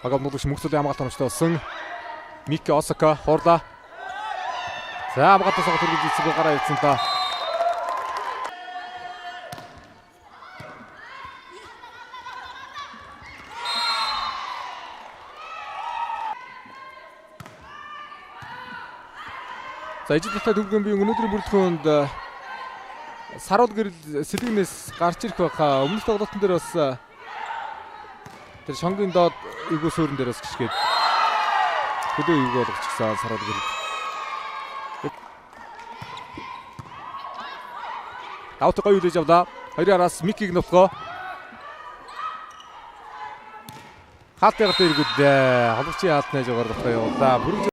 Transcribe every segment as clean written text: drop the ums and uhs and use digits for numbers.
Багав нуугч мөнгөсөлийн хамгаалалт онцтой болсон. Микки Осака хуурлаа. За хамгаалтаас хөргөж эцэг гараа ирсэн та. За ижидэлтэй төвгөн би өнөөдрийн бүрэлдэхүүнд саруул гэрэл сэлгэнээс гарч ирэх байхаа. Өмнөх тоглолтын дээр бас тэр шонгийн доод эвгүй суурин дээр бас гიშгээд хөдөө эвгүй болгочихсан саруул гэрэл. Аут гоё үлээж авлаа. Хоёрын араас Миккиг нөтгөө. Хаалтайгаар дэргүүд холбогчийн хаалт найж байгаа байхгүй явуулаа.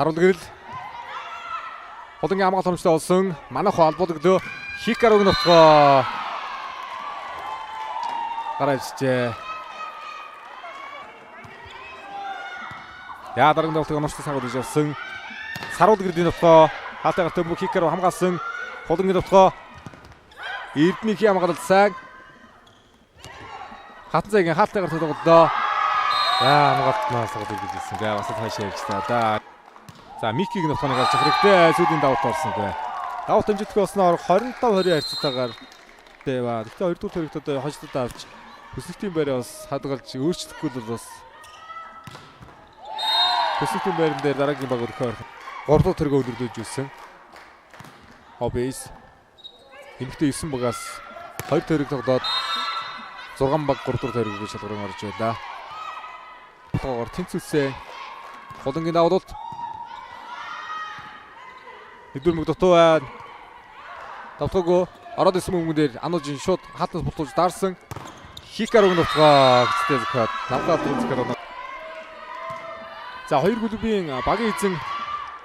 Саруул гэрэл холонгийн хамгаалалт онцтой болсон. Манайх холбогдлоо Хикарог нөтгөө. Гараа ичжээ. Яа дараагийн тоглолтыг онцтой сагууд хийж авсан. Саруул гэрэлийн нөтгөө. Хаалтайгаар төмбөг Хикарог хамгаалсан. Холонгийн нөтгөө. Эрдмийн хамгаалалт сайн. Хатан цагийн хаалтайгаар тоглолоо. Яа хамгаалтнаас сагууд хийж ирсэн. За бас хаашаа явж та. За Миккиг нөтгөөний гарч ирэх хэрэгтэй. Сүүлийн давалт орсон бэ. Давалт хэмжигдэх болсноор 25-20 харьцаатаагаар дэва. Гэхдээ 2 дугаар төрөгт одоо хожлоо авч хөсөлтийн байраа бас хадгалж өөрчлөхгүй л бас хөсөлтийн байран дээр дараагийн баг өрхөөр 3 дугаар төргөө өндөрлөж ирсэн. Хоббис эмэгтэй 9 багаас 2 төрөг тоглоод 6 баг 3 дугаар төрөг гэж шалгаран орж байлаа. Тоглоор тэнцвэлсэн. Холонгийн давалт Хэдүүр мөг дутуу байна. Давтгаагүй ороод исэн мөнгөн дээр ануужин шууд хаалтнаас бултуулж даарсан. Хикарог нутгаа гэжтэй зөвхөн намгаад зүгээрээ. За хоёр клубын багийн эзэн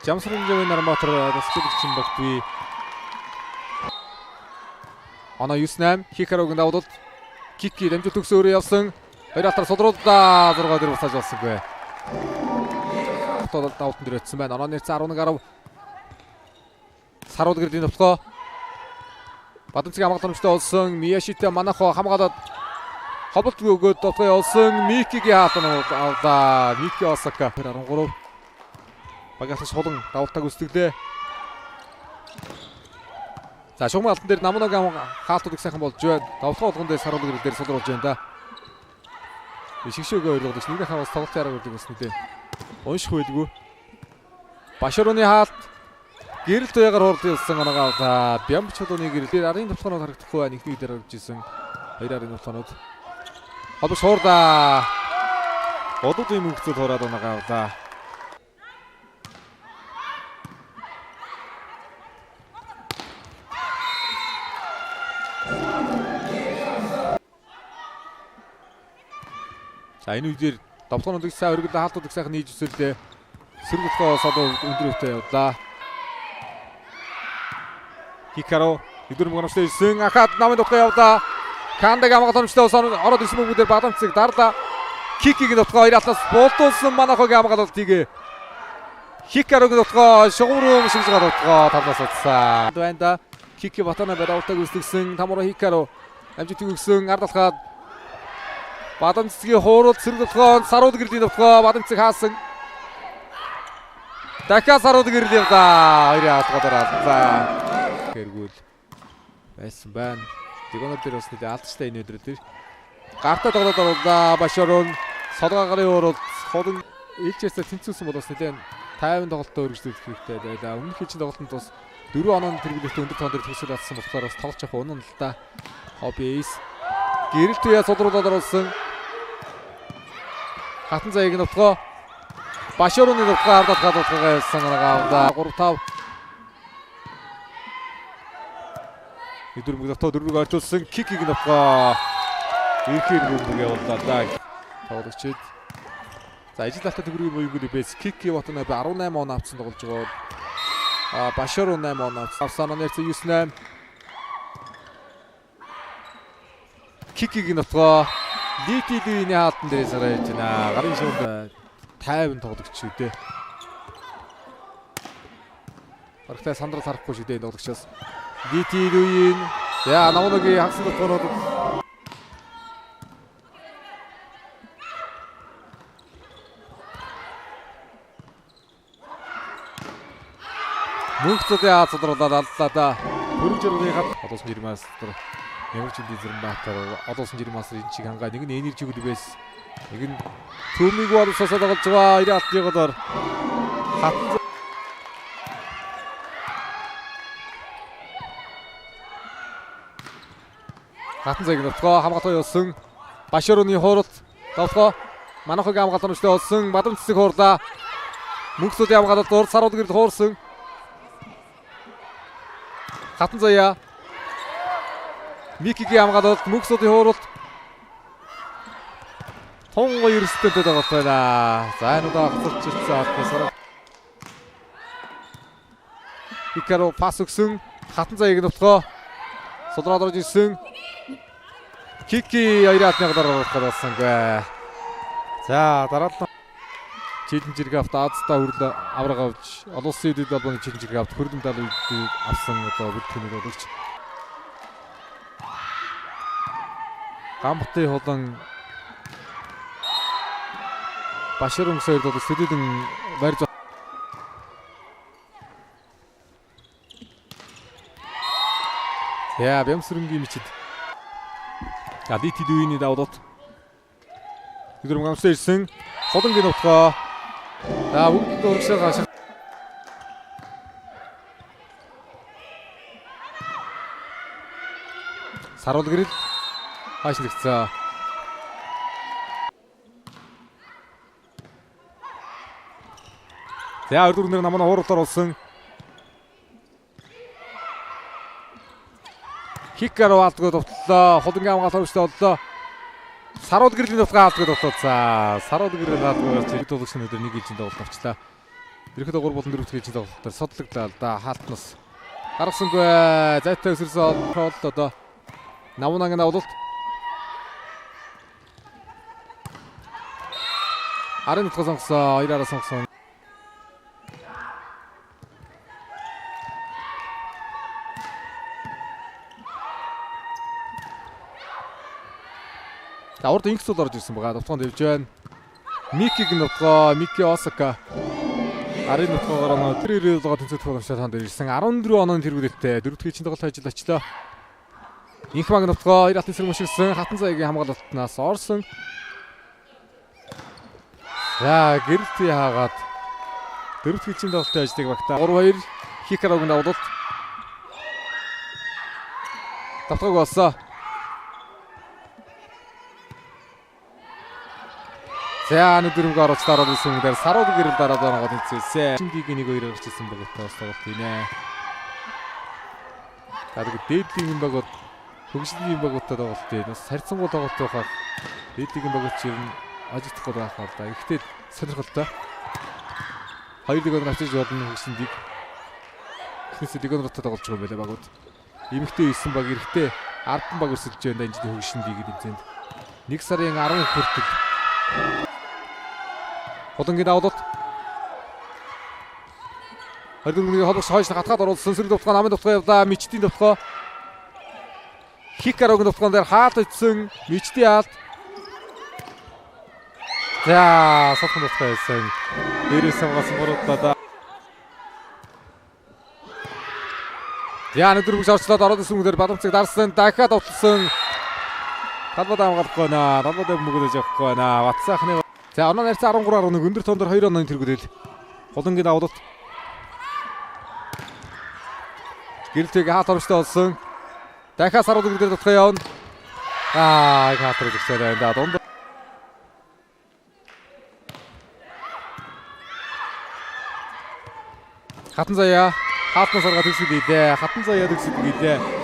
Жамсрын Нарматар Даскидчин багтвэ. Оноо 9-8 Хикарогийн давуулт Кики дамжуулт төгсөө өөрөө явсан. Хоёр алтар содрууллаа 6 дээр босааж болсонгүй. Тоглолт давуултан дээр өтсөн байна. Оноо нэрцэн 11-10 Саруул гэрэлийн нөтгөө. Бадамцгийн хамгаалалт онцтой болсон. Мияшитэй манайхаа хамгаалаад холболт өгөөд довтгоо явуулсан. Миккигийн хаалтан авлаа. Микки Осака 13. Багаас шулан давалтаг үстэглээ. За шугам алтан дээр намуунагийн хаалтууд их сайхан болж байна. Давтгоо болгон дээр саруул гэрэл дээр сулруулж байна да. Шигшөөгөө ойлгож нэгний хаваас тоглолтын арга үрдэг бас нүдэ. Унших байлгүй. Башаруны хаалт гэрэл туяагаар хурдлсан оноогоо за Бямбчулууны гэрэл арын төвхөнөд харагдахгүй байна. Нэгний дээр орж исэн. Хоёр арын төвхөнөд. Холбож хуурдаа. Одуудын мөнгөцөд хураад оноогоо за. За энэ үедэр товхонод их сайн өргөдөө хаалтууд их сайхан нийж өсөлдөө. Сэргүүлгээс одоо өндөр өвтэй явлаа. Хикаро өдөр мөнгөстэй ирсэн ахад намын дутгаа явлаа. Кандаг хамгаалалт онцтой ороод ирсэн мөнгөдөр бадамцыг дарлаа. Кикиг дутгаа хоёр алтнаас болтуулсан манайхагийн хамгаалалтыг Хикарогийн дутгаа шугамруу шиг дутгаа талаас утсан. Дуэнда Кики батана бараалтаг үслэгсэн Тамура Хикаро амжилтыг өгсөн ардалхаад бадамцгийн хуурал сэрэг дутгаа саруул гэрэлийн дутгаа бадамцыг хаасан. Дахиад саруул гэрэл явлаа. Хоёрын хаалтгаар алдаа. Эргүүл байсан байна. Дигонор дээр бас нэлээд алдчихтай энэ өдрөө тэр. Гартаа тоглоод оруулаа. Башарун солгоо гарын уралд холон ээлжээс тэнцүүлсэн бол бас нэлээд 50 тоглолтоо өргөжлүүлэх хэрэгтэй байлаа. Өмнөх хилжин тоглолтод бас 4 онооны тэргүүлэлт өндөр тоон дээр төгсөл авсан болохоор бас тоглож явах унаа л да. Хоббис гэрэл туяа содруулаад оруулсан. Хатан заяг нутгаа Башаруны нутгаа ардаад гадуугаа явсан агаа 3-5 Нэгдүгээр дотоо дөрвийг ойртуулсан кикийг нутгаа. Эрхээр бүгд явууллаа да. Тоглогчид. За ижил талтай төгрөгийн буйгууд бэс кики ботно 18 он авсан тоглож байгаа. Башар 8 он авсан. Нэрц 98. Кикийг нутгаа. Литилийн хаалтан дээрээс гарч байна. Гарын шуунд 50 тоглогч шүү дээ. Барагтай сандрал харахгүй шүү дээ тоглогчоос. Литилийн яа намуугийн хагас дотоороо мөнгөцөдөө аацуулаад аллаа да. Хөрөг жирийн хад одоосон жирмаас ямар ч үндий зэрэн баатар одоосон жирмаас энэ чиг хангаа нэг нь энержиг үлбэс нэг нь төмийг боловсосоо тоглож байгаа 90 алтныгоор хатан зэг нутгаа хамгаалал явуулсан Башаруны хууралт тоглоо манайхыг хамгаалалттай болсон бадам цэцэг хуурлаа мөнгөцөдөө хамгаалалт дуур сарууд гэрд хуурсан хатан заяа Микигийн хамгаалалт мөнгөцөдийн хууралт Тонго ерөстэй тоглож байна. За энэ удаа хацарч ирсэн албасаар Икаро пас өгсөн хатан заяаг нутгаа сулраад орж ирсэн Кики 2-1 гаргаж гаргасангүй. За дараа нь чидэн жирэг авт Азтай хүрлээ авраг авч олон улсын үдид албаны чидэн жирэг авт хөрөлм далыг авсан одоо бүртгэнийг болгож Гамбатын холон Башар өмсөөр бол сэдвэн барьж яа бямсрынгийн мичид Гадити дүүний давдот Игэр мгамсаа ирсэн холонгийн утгаа за бүгд өөрсдөө гаш саруул гэрэл хааш нэгцээ за өрдөрнөр намаа хууралтаар болсон Хикаро алдгүй довтлоо холонгийн хамгаалалт өршөлтөд боллоо саруул гэрлийн утгаа алдгүй довтлоо за саруул гэрлийн алдгүй зэрэг тоглогч өнөдөр нэг ижин тоглолт авчлаа ерөнхийдөө 3 болон 4 ижин тоглолтоор содлаглаа л да хаалтнаас гаргасангүй зайтай өсөрсөн бол одоо намунагийн авлалт арын утгаа сонгосон 2-аараа сонгосон урд инкс бол орж ирсэн байгаа. Довтгонд явж байна. Микиг нутгаа, Мики Осака. Арын нутгаагаар нөө тэр байгаа тэнцэх тоглолтод танд ирсэн. 14 оноо тэргүүлэлттэй 4-р чинь тоглолт ажил очлоо. Инхмаг нутгаа 2 алтын сэрэг мөшгсөн. Хатан заягийн хамгаалалтнаас орсон. За гэрэлт яагаад 4-р чинь тоглолтод ажлыг багтаа 3-2 Хикарогийн давуулт. Давтгаг болсон. За өнөөдөр орж дараад ирсэн дээр сарууд гэрэл дараад байгаа тэнцээсээ. Шингийн 1-2 гарч ирсэн байгаа тоглолтийнэ. Тэгээд дээдлийн багууд хөгжлийн багуудтай тоглолт ээ. Бас харьцангуй тоглолт байхаар дээдлийн багууд чинь ажиглахгүй байх бол да. Ихтэй сонирхолтой. Хоёр лигод авчиж болно хөгжлийг. Эхнээсээ лигодтой тоглож байгаа юм байлаа багууд. Эмэгтэй 9 баг эрэхтэй 10 баг өсөж байна энэ хөгжлийн лигэд эзэнд. 1 сарын 10 хүртэл Холонгийн давлт. Хөрдөнгөний холбогч хойш хатгаад оруулсан сэрэг довтгоо намын довтгоо явлаа. Мичтийн довтгоо. Хикарогийн довтгоон дээр хаалт ицсэн Мичтийн хаалт. За сотхон довтгоо байсан. Дээрээс хамгаалсан бороодлоо. Яа өнөөдөр бүгд орчлоод ороод ирсэн хүмүүс бадамцыг дарсан. Дахиад довтлсон. Талбад хамгаалахгүй наа. Талбад мөгөөж явахгүй наа. Батсаахны за оноо нарцаа 13.1 өндөр тондор 2 онооны тэргүүлэл. Холонгийн давлт. Гэрэлтийг хаалт оромжтой болсон. Дахиад сарууд гэрдээ дотгоо явна. хаалт өгсөн байна да дунд. Хатан заяа хаалтнаас ороод төгсөд ийлээ. Хатан заяа төгсөд ийлээ.